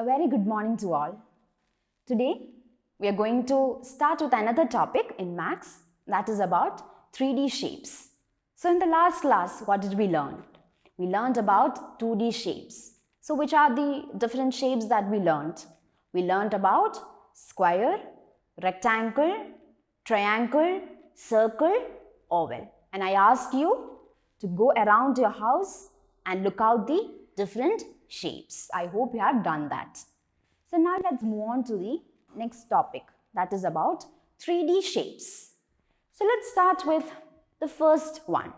A very good morning to all. Today, we are going to start with another topic in Maths, that is about 3D shapes. So in the last class, what did we learn? We learned about 2D shapes. So which are the different shapes that we learned? We learned about square, rectangle, triangle, circle, oval. And I asked you to go around your house and look out the different shapes. I hope you have done that. So now let's move on to the next topic, that is about 3D shapes. So let's start with the first one.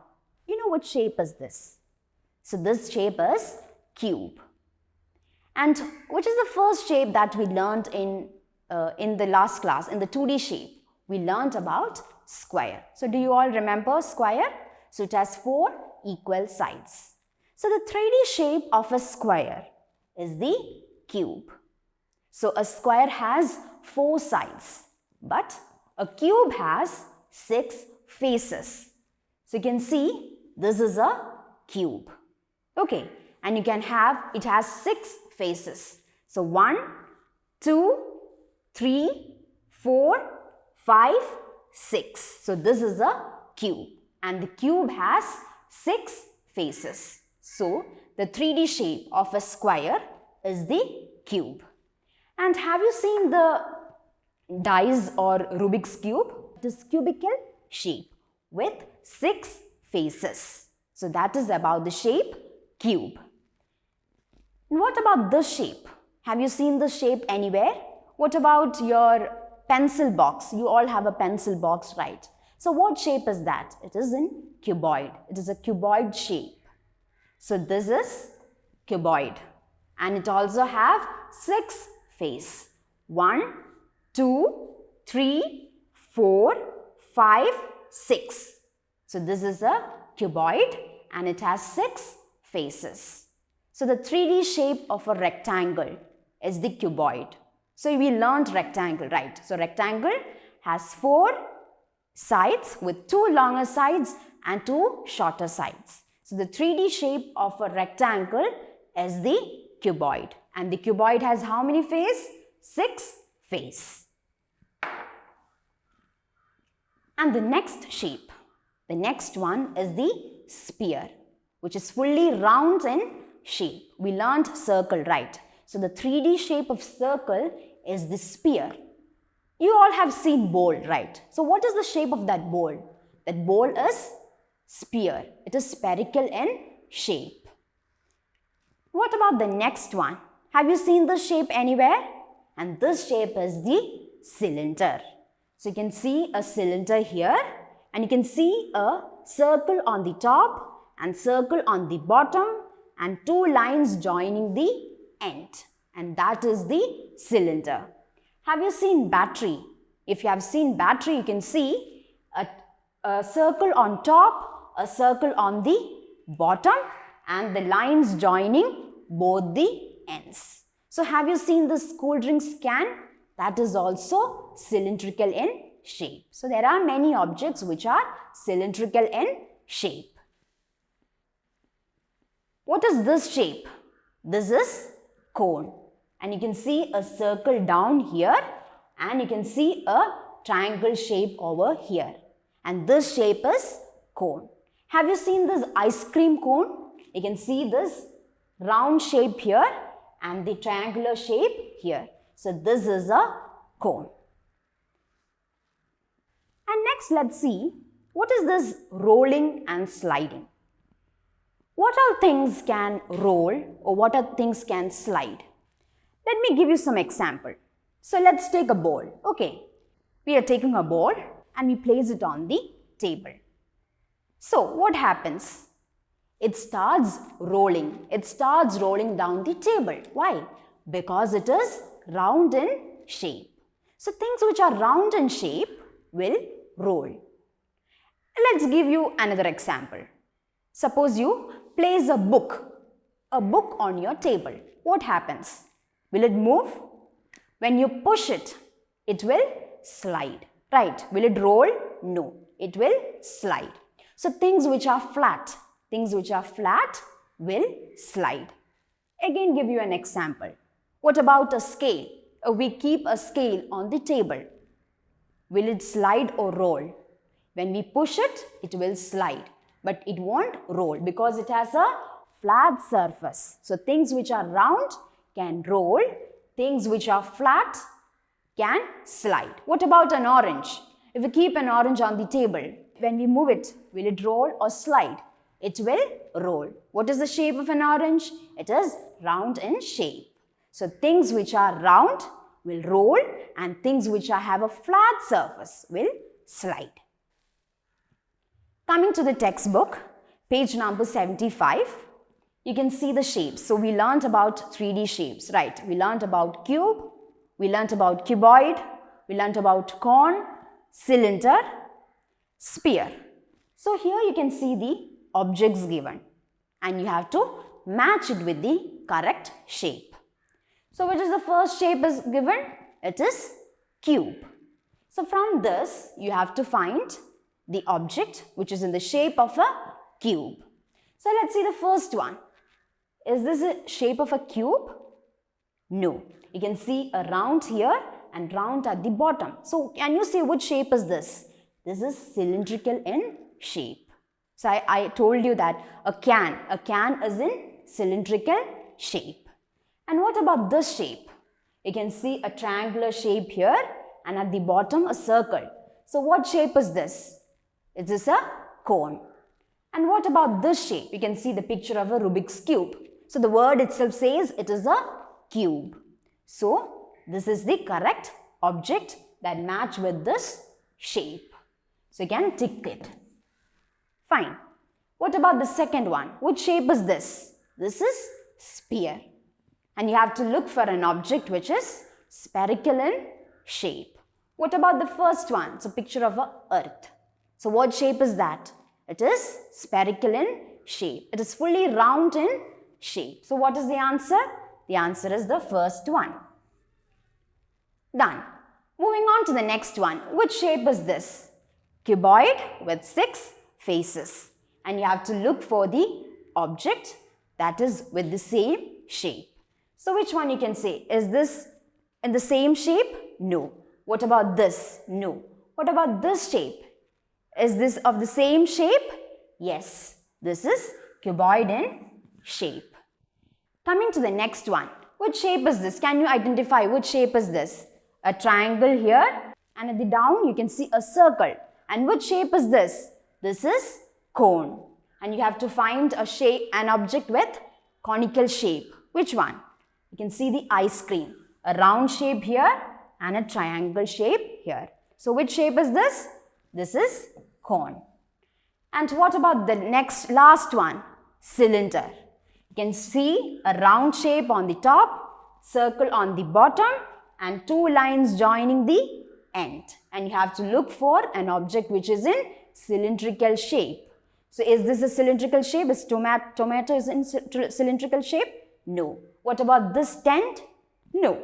You know what shape is this? So this shape is cube. And which is the first shape that we learned in the last class, in the 2D shape? We learned about square. So do you all remember square? So it has 4 equal sides. So the 3D shape of a square is the cube. So a square has 4 sides, but a cube has 6 faces. So you can see this is a cube. Okay, and you can have, it has 6 faces. So 1, 2, 3, 4, 5, 6. So this is a cube, and the cube has 6 faces. So the 3D shape of a square is the cube. And have you seen the dice or Rubik's cube? It is cubical shape with 6 faces. So that is about the shape cube. And what about this shape? Have you seen this shape anywhere? What about your pencil box? You all have a pencil box, right? So what shape is that? It is in cuboid. It is a cuboid shape. So this is cuboid, and it also have 6 faces. 1, 2, 3, 4, 5, 6. So this is a cuboid and it has 6 faces. So the 3D shape of a rectangle is the cuboid. So we learned rectangle, right? So rectangle has 4 sides with 2 longer sides and 2 shorter sides. So the 3D shape of a rectangle is the cuboid. And the cuboid has how many faces? 6 faces. And the next shape, the next one is the sphere, which is fully round in shape. We learned circle, right? So the 3D shape of circle is the sphere. You all have seen bowl, right? So what is the shape of that bowl? That bowl is sphere. It is spherical in shape. What about the next one? Have you seen this shape anywhere? And this shape is the cylinder. So you can see a cylinder here, and you can see a circle on the top and circle on the bottom and 2 lines joining the end. And that is the cylinder. Have you seen battery? If you have seen battery, you can see a circle on top, a circle on the bottom, and the lines joining both the ends. So have you seen this cool drinks can? That is also cylindrical in shape. So there are many objects which are cylindrical in shape. What is this shape? This is cone. And you can see a circle down here, and you can see a triangle shape over here. And this shape is cone. Have you seen this ice cream cone? You can see this round shape here and the triangular shape here. So this is a cone. And next, let's see, what is this rolling and sliding? What all things can roll, or what are things can slide? Let me give you some example. So let's take a bowl. Okay, we are taking a bowl and we place it on the table. So what happens? It starts rolling. It starts rolling down the table. Why? Because it is round in shape. So things which are round in shape will roll. Let's give you another example. Suppose you place a book on your table. What happens? Will it move? When you push it, it will slide, right? Will it roll? No, it will slide. So things which are flat will slide. Again, give you an example. What about a scale? We keep a scale on the table. Will it slide or roll? When we push it, it will slide, but it won't roll because it has a flat surface. So things which are round can roll, things which are flat can slide. What about an orange? If we keep an orange on the table, when we move it, will it roll or slide? It will roll. What is the shape of an orange? It is round in shape. So things which are round will roll and things which have a flat surface will slide. Coming to the textbook, page number 75, you can see the shapes. So we learned about 3D shapes, right? We learned about cube, we learned about cuboid, we learned about cone, cylinder, sphere. So here you can see the objects given and you have to match it with the correct shape. So which is the first shape is given? It is cube. So from this you have to find the object which is in the shape of a cube. So let's see the first one. Is this a shape of a cube? No. You can see a round here and round at the bottom. So can you say which shape is this? This is cylindrical in shape. So I told you that a can is in cylindrical shape. And what about this shape? You can see a triangular shape here and at the bottom a circle. So what shape is this? It is a cone. And what about this shape? You can see the picture of a Rubik's cube. So the word itself says it is a cube. So this is the correct object that match with this shape. So you can tick it. Fine. What about the second one? Which shape is this? This is sphere. And you have to look for an object which is spherical in shape. What about the first one? It's a picture of a earth. So what shape is that? It is spherical in shape. It is fully round in shape. So what is the answer? The answer is the first one. Done. Moving on to the next one. Which shape is this? Cuboid with 6 faces. And you have to look for the object that is with the same shape. So which one you can say? Is this in the same shape? No. What about this? No. What about this shape? Is this of the same shape? Yes. This is cuboid in shape. Coming to the next one. Which shape is this? Can you identify which shape is this? A triangle here and at the down you can see a circle. And which shape is this? This is cone. And you have to find a shape, an object with conical shape. Which one? You can see the ice cream. A round shape here and a triangle shape here. So which shape is this? This is cone. And what about the last one? Cylinder. You can see a round shape on the top, circle on the bottom and 2 lines joining the end. And you have to look for an object which is in cylindrical shape. So is this a cylindrical shape? Is tomato is in cylindrical shape? No. What about this tent? No.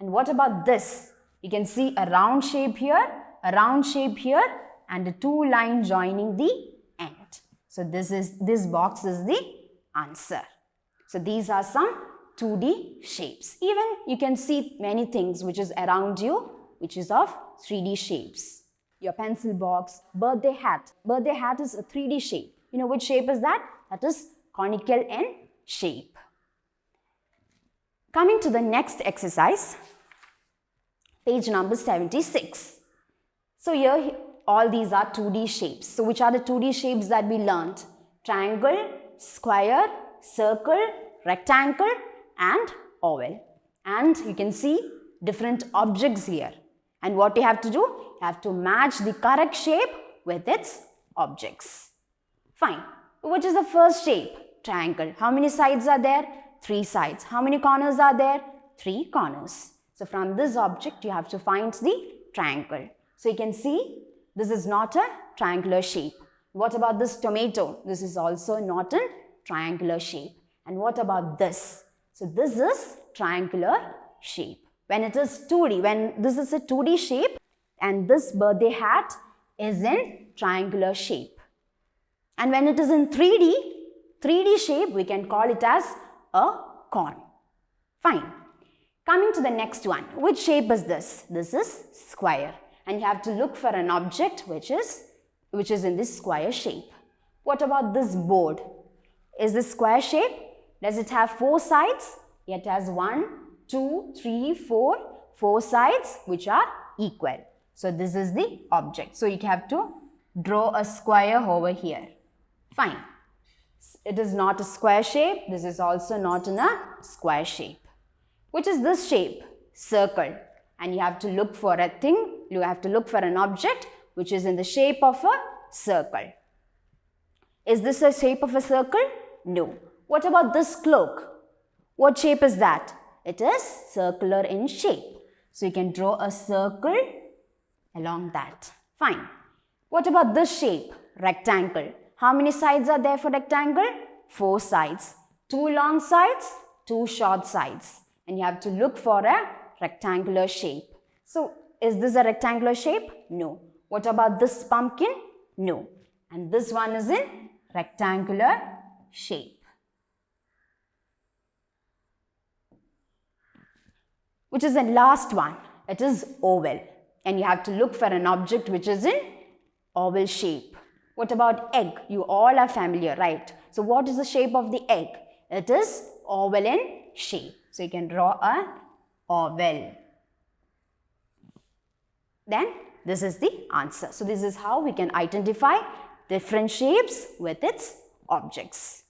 And what about this? You can see a round shape here, a round shape here and a 2 line joining the end. So this box is the answer. So these are some 2D shapes. Even you can see many things which is around you which is of 3D shapes. Your pencil box, birthday hat. Birthday hat is a 3D shape. You know which shape is that? That is conical in shape. Coming to the next exercise, page number 76. So here all these are 2D shapes. So which are the 2D shapes that we learned? Triangle, square, circle, rectangle and oval. And you can see different objects here. And what you have to do? You have to match the correct shape with its objects. Fine. Which is the first shape? Triangle. How many sides are there? 3 sides. How many corners are there? 3 corners. So from this object you have to find the triangle. So you can see this is not a triangular shape. What about this tomato? This is also not a triangular shape. And what about this? So this is triangular shape. When it is 2D, when this is a 2D shape and this birthday hat is in triangular shape. And when it is in 3D shape, we can call it as a cone. Fine. Coming to the next one, which shape is this? This is square, and you have to look for an object which is in this square shape. What about this board? Is this square shape? Does it have 4 sides? It has 1, 2, 3, 4 sides which are equal. So this is the object. So you have to draw a square over here. Fine. It is not a square shape. This is also not in a square shape. Which is this shape? Circle. And you have to look for a thing. You have to look for an object which is in the shape of a circle. Is this a shape of a circle? No. What about this cloak? What shape is that? It is circular in shape. So you can draw a circle along that. Fine. What about this shape? Rectangle. How many sides are there for rectangle? 4 sides. 2 long sides, 2 short sides. And you have to look for a rectangular shape. So, is this a rectangular shape? No. What about this pumpkin? No. And this one is in rectangular shape. Which is the last one. It is oval. And you have to look for an object which is in oval shape. What about egg? You all are familiar, right? So what is the shape of the egg? It is oval in shape. So you can draw an oval. Then this is the answer. So this is how we can identify different shapes with its objects.